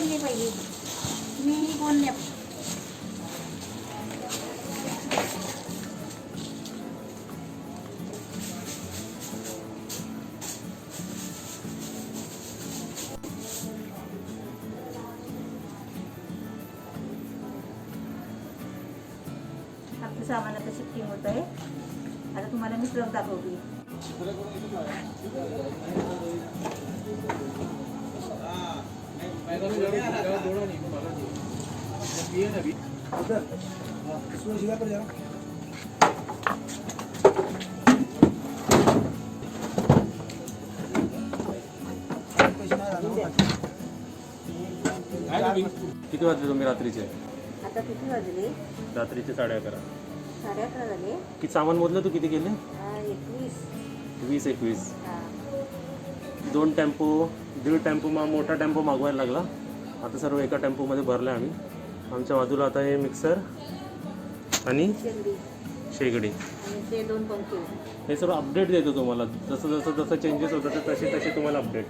गेली पाहिजे. मी कोण नाही. आपलं सामान आता शिफ्टिंग होत आहे. आता तुम्हाला मी ट्रक दाखवते. किती वाजले तुम्ही रात्रीचे? आता किती वाजले? रात्रीचे 11:30. 11:30 झाले. किती सामान मोजलं तू? किती गेले? 21. 20-21. 2 टेम्पो, 1.5 टेम्पो मोठा टेम्पो मागवायला लागला. आता सर्व एका टेम्पोमध्ये भरले आम्ही. आमच्या बाजूला आता हे मिक्सर आणि शेगडी आणि ते 2 पंखे. हे सर्व अपडेट देतो तुम्हाला. जसं चेंजेस होतात तसे तुम्हाला अपडेट.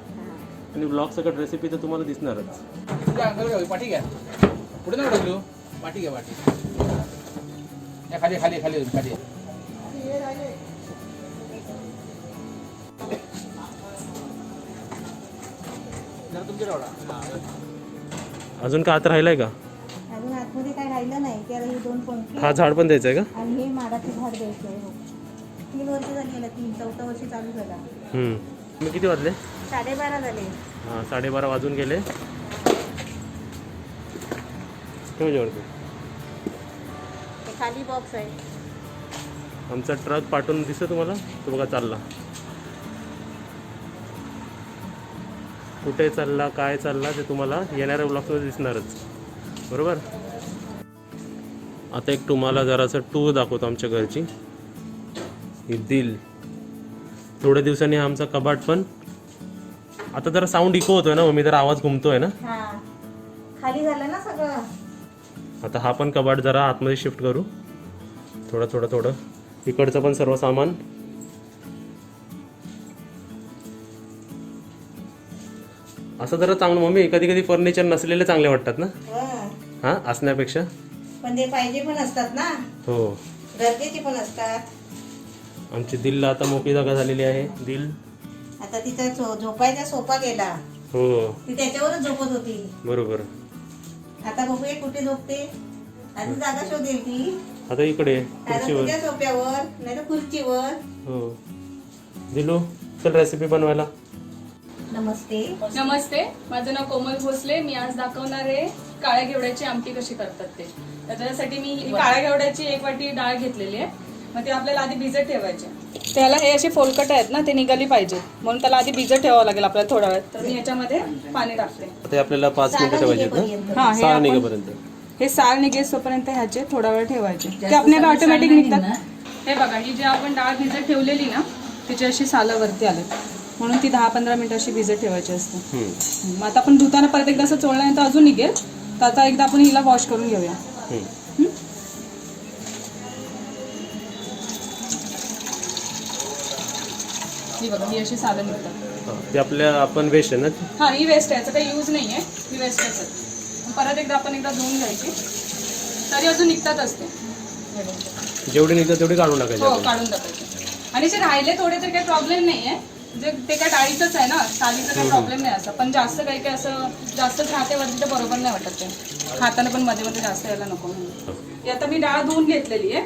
आणि ब्लॉग सगळं रेसिपी तर तुम्हाला दिसणारच. पाठी घ्या पुढे ना ढकलू. पाठी घ्या पाठी. खाली खाली खाली खाली. अजून का आत राहिलाय का? अजून आतमध्ये काय राहिलं नाही. त्याला हे 2 पंखे हा झाड पण द्यायचं आहे का? आणि हे माडाचं झाड द्यायचं आहे. 3 वर्ष झाली याला. 4थं वर्ष चालू झाला. तुम्ही किती वाजले? 12:30 झाले. हां 12:30 वाजून गेले. जेवढते ते खाली बॉक्स आहे. आमचा ट्रक पाठवून दिसतो तुम्हाला. तो बघा चालला. कुठे चालला, काय चालला ते तुम्हाला येणाऱ्या ब्लॉग्समध्ये दिसणारच. बरोबर. आता एक तुम्हाला जरासं टूर दाखवतो आमच्या घरची. ही दिल. थोड्या दिवसांनी आमचा कबाट पण आता जरा साऊंड इको होतोय ना. मी जरा आवाज घुमतोय ना. खाली झालं ना सगळं. आता हा पण कबाट जरा आतमध्ये शिफ्ट करू. थोडं इकडचं पण सर्व सामान. असं जरा चांगलं. मम्मी कधी कधी फर्निचर नसलेले चांगले वाटतात ना. हां असण्यापेक्षा. पण ते पाहिजे पण असतात ना. हो गरजेचे पण असतात. आमची दिलला आता मोकळी जागा झालेली आहे. दिल आता तिथं झोपायचा सोफा गेला. हो ती त्याच्यावरच झोपत होती. बरोबर. आता बघूया कुठे झोपते. आधी जागा शोधेल ती. आता इकडे आता खुर्चीवर. तुझ्या सोफ्यावर नाही तर खुर्चीवर. हो दिलू चल रेसिपी बनवायला. नमस्ते. माझं नाव कोमल भोसले. मी आज दाखवणार आहे काळ्या घेवड्याची आमटी कशी करतात ते. त्याच्यासाठी मी काळ्या घेवड्याची 1 वाटी डाळ घेतलेली आहे. मग ते आपल्याला आधी भिजत ठेवायचे. त्याला हे असे फोलकट आहेत ना, ते निघाली पाहिजे म्हणून त्याला आधी भिजत ठेवावं लागेल आपल्याला थोडा वेळ. तर मी याच्यामध्ये पाणी टाकते. आता आपल्याला 5 मिनिटं ठेवायचे ना. साल निघेपर्यंत. हे साल निघेस तोपर्यंत ह्याचे थोडा वेळ ठेवायचे. ते आपल्याला ऑटोमॅटिक निघतात. हे बघा, ही जी आपण डाळ भिजत ठेवलेली ना तिची अशी सालावरती आले म्हणून ती 10-15 मिनिटं अशी भिजत ठेवायची असते. मग आता आपण धुताना परत एकदा असं चोळल्यानंतर अजून निघेल. तर आता एकदा आपण हिला वॉश करून घेऊया. ही बघा, ही अशी सालं निघतात. ते आपल्या आपण वेस्ट आहे ना. हां ही वेस्ट आहे. याचा काही यूज नाही आहे. ही वेस्ट आहे. परत एकदा आपण धुवून घ्यायची. तरी अजून निघतात असते. जेवढे निघतात तेवढे काढून टाकायचे. हो काढून टाकायचे. आणि जे राहिले थोडे तर काही प्रॉब्लेम नाही आहे. जे ते काय डाळीचंच आहे ना, सालीचं काही प्रॉब्लेम नाही असं. पण जास्त काही असं जास्तच राहते वरती तर बरोबर नाही वाटत ते. खाताना पण मध्ये मध्ये जास्त यायला नको म्हणून. ही आता मी डाळ धुवून घेतलेली आहे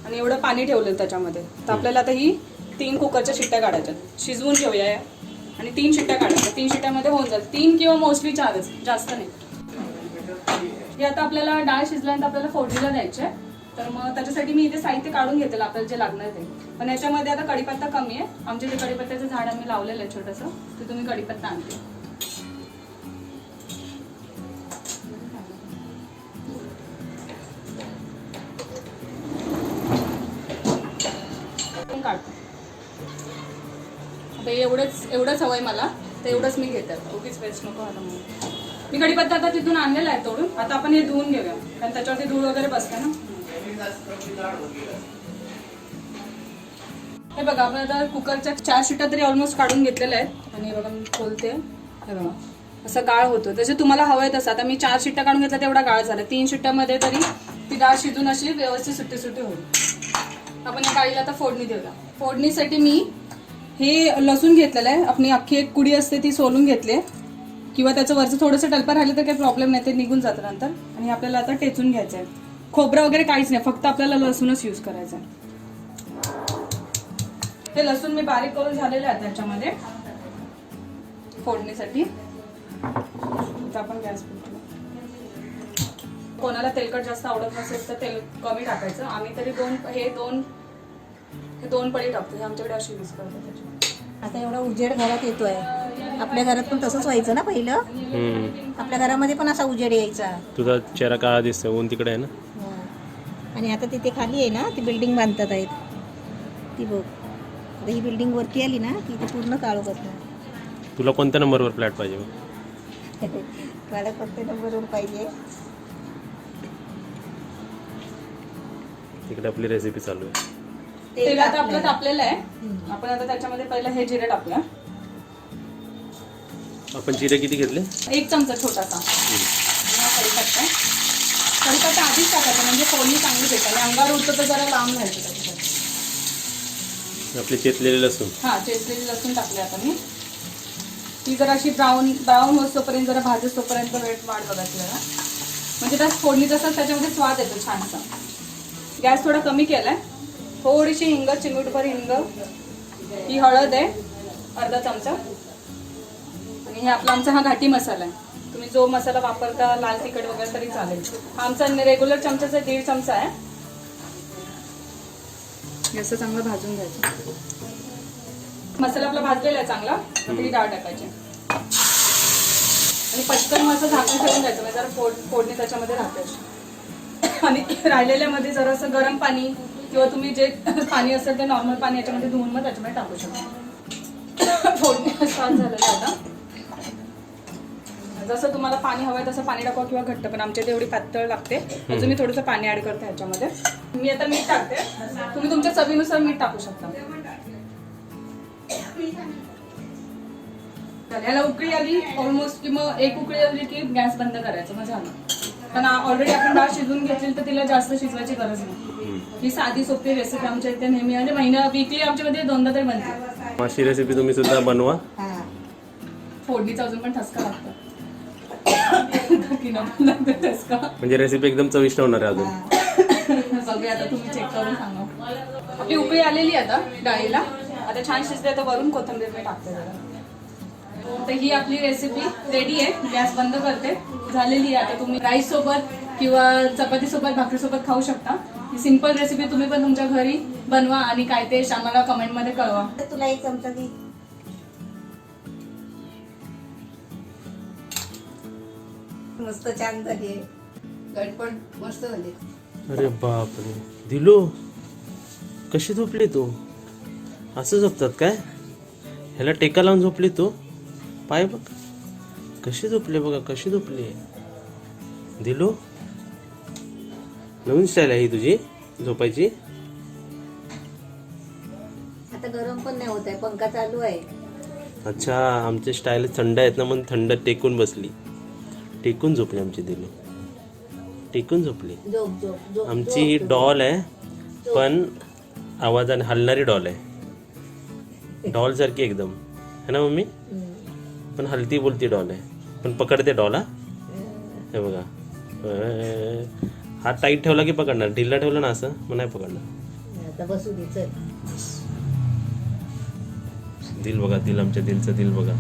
आणि एवढं पाणी ठेवलेलं त्याच्यामध्ये. तर आपल्याला आता ही 3 कुकरच्या शिट्ट्या काढायच्या. शिजवून घेऊया आणि 3 शिट्ट्या काढायच्या. 3 शिट्ट्यामध्ये होऊन जाईल. 3 किंवा मोस्टली 4च, जास्त नाही. हे आता आपल्याला डाळ शिजल्यानंतर आपल्याला फोडणीला द्यायचे. तर मग त्याच्यासाठी मी इथे साहित्य काढून घेतलेलं आपल्याला जे लागणार ते. पण याच्यामध्ये आता कढीपत्ता कमी आहे. आमच्या इथे कढीपत्त्याचं झाड आम्ही लावलेलं आहे छोटंसं. ते तुम्ही कढीपत्ता आणते. काढतो. आता एवढंच हवंय मला. तर एवढंच मी घेते. उगीच वेस्ट नको आता म्हणून. मी कढीपत्ता आता तिथून आणलेला आहे तोडून. आता आपण हे धुवून घेऊया कारण त्याच्यावरती धूळ वगैरे बसते ना. हे बघा, आपण आता कुकरच्या 4 शिट्ट्या तरी ऑलमोस्ट काढून घेतलेल्या आहेत. आणि बघा मी खोलते. हे बघा असं गाळ होतो. जसे तुम्हाला हवंय तसं. आता मी 4 शिट्ट्या काढून घेतल्या तेवढा गाळ झाला. 3 शिट्ट्यामध्ये तरी ती डाळ शिजून अशी व्यवस्थित सुट्टी सुट्टी होईल. आपण या डाळीला आता फोडणी देऊया. फोडणीसाठी मी हे लसूण घेतलेलं आहे. आपली अख्खी एक कुडी असते ती सोलून घेतली, किंवा त्याचं वरचं थोडंसं टलपं राहिलं तर काही प्रॉब्लेम नाही, ते निघून जातं नंतर. आणि आपल्याला आता टेचून घ्यायचं आहे. खोबरं वगैरे काहीच नाही, फक्त आपल्याला लसूणच यूज करायचं आहे. हे लसूण मी बारीक करून झालेलं आहे त्याच्यामध्ये फोडणीसाठी. आता आपण गॅस पेटवू. कोणाला तेलकट जास्त आवडत नसेल तर तेल कमी टाकायचं. आम्ही तरी दोन पळी टाकतो. हे आमच्याकडे अशी यूज करतो त्याची. आता एवढा उजेड घरात येतोय, आपल्या घरात पण तसंच व्हायचं ना पहिलं. आपल्या घरामध्ये पण असा उजेड यायचा. तुझा चेहरा काळा दिसतो, ऊन तिकडे आहे ना. हो. आणि आता तिथे खाली आहे ना, ती बिल्डिंग बांधतात आहेत ती बघ. आता ही बिल्डिंग वरती आली ना की इथे पूर्ण काळो करतो. तुला कोणत्या नंबरवर फ्लॅट पाहिजे? मला फक्त नंबरवर पाहिजे. तिकडे आपली रेसिपी चालू आहे. तेल आता आपलं तापलेलं आहे. आपण आता त्याच्यामध्ये पहिलं हे जिरे टाकूया. आपण जिरे किती घेतले? 1 चमचा छोटासा. कढीपत्ता आधीच टाकायचा म्हणजे फोडणी चांगली भेटेल. अंगावर उठतं तर जरा लांब राहायचं त्याच्यासाठी. आपले चेतलेले लसूण. हा, चेचलेली लसूण टाकले आता मी. ती जरा अशी ब्राऊन होतोपर्यंत, जरा भाजतोपर्यंत वाट बघायची जरा, म्हणजे त्या फोडणी जसं त्याच्यामध्ये स्वाद येतो छानसा. गॅस थोडा कमी केलाय. थोडीशी हिंग, चिमूटभर हिंग. ही हळद आहे अर्धा चमचा. आणि हे आमचा हा घाटी मसाला आहे. तुम्ही जो मसाला वापरता लाल तिखट वगैरे तरी चालेल. हा आमचा रेग्युलर चमचाचा 1.5 चमचा आहे. असं चांगलं भाजून घ्यायचं. मसाला आपला भाजलेला आहे चांगला. ही डाळ टाकायची आणि पटकन मग असं झाकून ठेवून द्यायचं, म्हणजे जरा फोडणी त्याच्यामध्ये राहते. आणि राहिलेल्यामध्ये जरासं गरम पाणी किंवा तुम्ही जे पाणी असेल ते नॉर्मल पाणी याच्यामध्ये धुवून मग त्याच्यामध्ये टाकू शकता. फोडणी स्वाद झालेला आता. जसं तुम्हाला पाणी हवंय तसं पाणी टाका किंवा घट्ट, पण आमच्या इथे एवढी पातळ लागते. अजून मी थोडंसं पाणी ऍड करते ह्याच्यामध्ये. मी आता मीठ टाकते. तुम्ही तुमच्या चवीनुसार मीठ टाकू शकता. ह्याला उकळी आली ऑलमोस्ट की मग एक उकळी आली की गॅस बंद करायचं, मग झालं. पण ऑलरेडी आपण डाळ शिजून घेतली तर तिला जास्त शिजवायची गरज नाही. ही साधी सोपी रेसिपी आमच्या इथे नेहमी म्हणजे वीकली आमच्यामध्ये 2दा तरी बनते. अशी रेसिपी तुम्ही सुद्धा बनवा. फोडणीचा अजून पण ठसका लागतो. ठसका म्हणजे रेसिपी एकदम चविष्ट होणार आहे अजून. बघूया आता, तुम्ही चेक करून सांगा. आपली उकळी आलेली आता डाळीला. आता छान शिजते तर वरून कोथिंबीर मी टाकते जरा. तर ही आपली रेसिपी रेडी आहे. गॅस बंद करते. झालेली आहे. आता तुम्ही राईस सोबत किंवा चपाती सोबत, भाकरी सोबत खाऊ शकता. ही सिंपल रेसिपी तुम्ही पण तुमच्या घरी बनवा आणि काय ते आम्हाला कमेंटमध्ये कळवा. तुला 1 चमचा दे. मस्त छान झाली. गटपट मस्त झाली. अरे बापरे दिलो, कशी झोपली तू? असं झोपतात काय? ह्याला टेका लावून झोपली तू? पाय बघ कशी झोपली, बघा कशी झोपली. दिलो, नवीन स्टाईल आहे ही तुझी झोपायची. आता गरम पण नाही होत आहे, पंखा चालू आहे. अच्छा, आमचे स्टाईल थंड आहेत ना, म्हणून थंड टेकून बसली. टेकून झोपली आमची दिलो, टेकून झोपली. झोप झोप झोप. आमची ही डॉल आहे, पण आवाजाने हलणारी डॉल आहे. डॉल सारखी एकदम है ना मम्मी? पण हलती बोलती डॉल आहे, पण पकडते डॉल. हा हे बघा, हात टाईट ठेवला की पकडणार, ढिला ठेवला ना असं मग नाही पकडणार. आता बसू दे चल. दिल बघा, दिल आमच्या दिलचं दिल बघा,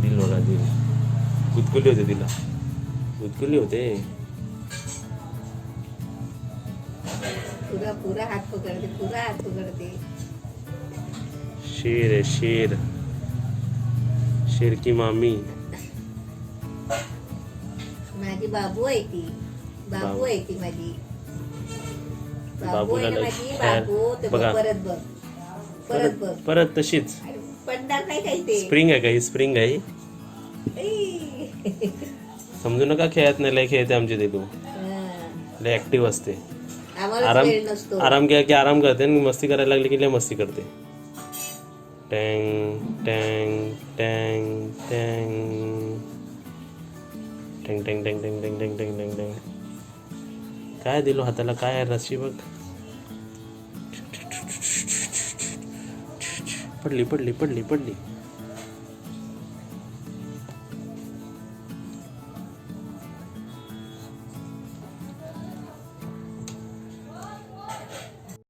दिल बघा, दिल गुदगुली होते, तिला गुदगुली होते. पुरा पुरा हात पकडते, पुरा हात पकडते. शेर आहे शेर, शेर की मामी. माझी बाबू आहे ती, बाबू आहे ती माझी बाबू बाबूला आहे ना नाही माझी बाबू. ते बघा. परत बघ, परत बघ. परत तशीच. पडणार नाही काही ते. स्प्रिंग आहे का ही? स्प्रिंग आहे. समजू नका खेळत नाही, लय खेळते आमची ते. तू लय ऍक्टिव्ह असते. आराम आराम केला की आराम करते, आणि मस्ती करायला लागली की लय मस्ती करते. टँग टँग टँग टँग. टेंग टेंग टेंग टेंग टेंग टेंग टेंग टेंग टेंग. काय दिलो हाताला, काय आहे रस्सी बघ. पडली पडली पडली पडली.